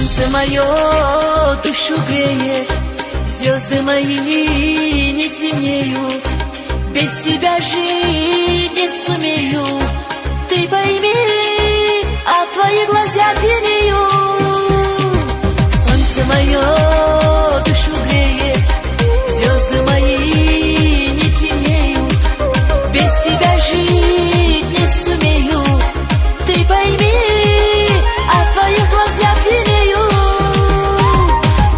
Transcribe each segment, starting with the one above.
Солнце мое душу греет, звезды мои не темнеют. Без тебя жить не сумею. Ты пойми, от твоих глаза пьянею. Солнце мое душу греет, звезды мои не темнеют. Без тебя жить не сумею. Ты пойми, от твоих глаза пьянею.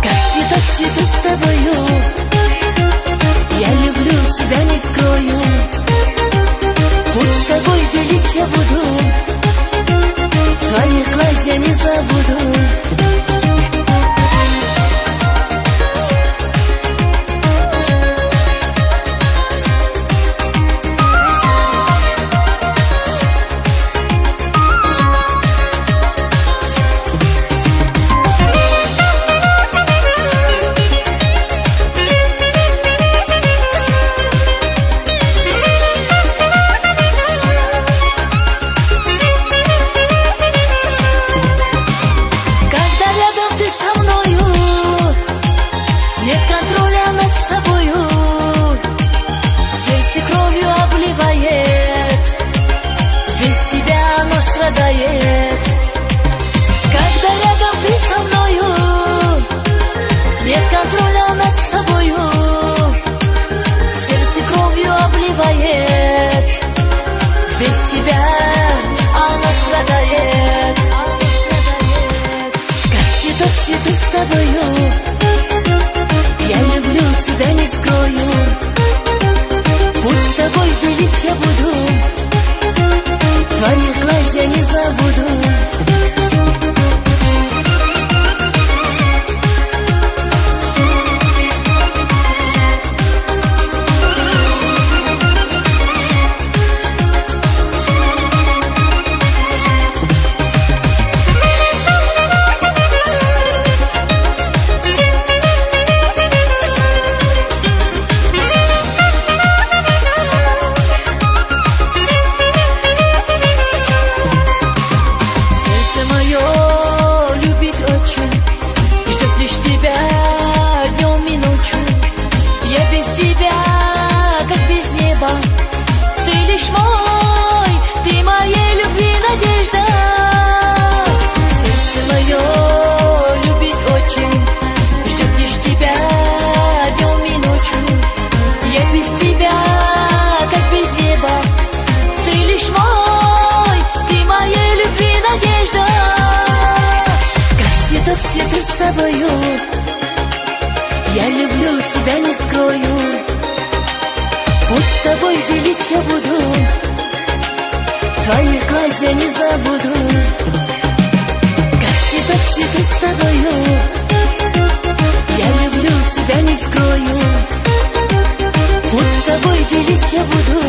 Как цветок цвету с тобою, я люблю тебя, не скрою. Путь с тобой делить я буду, твоих глаз я не забуду. Нет контроля над собою, сердце кровью обливает, без тебя оно страдает. Когда рядом ты со мною, нет контроля над собою, сердце кровью обливает, без тебя оно страдает. Как цветок цвету с тобою, я люблю тебя, не скрою. Путь с тобой делить я буду, твоих глаз я не забуду. Ты лишь мой, ты моей любви надежда. Сердце мое любит очень, ждет лишь тебя днем и ночью. Я без тебя, как без неба. Ты лишь мой, ты моей любви надежда. Как цветок цвету с тобою, я люблю тебя, не скрою. Путь с тобой делить я буду, твоих глаз я не забуду. Как цветок цвету с тобою, я люблю тебя, не скрою. Путь с тобой делить я буду,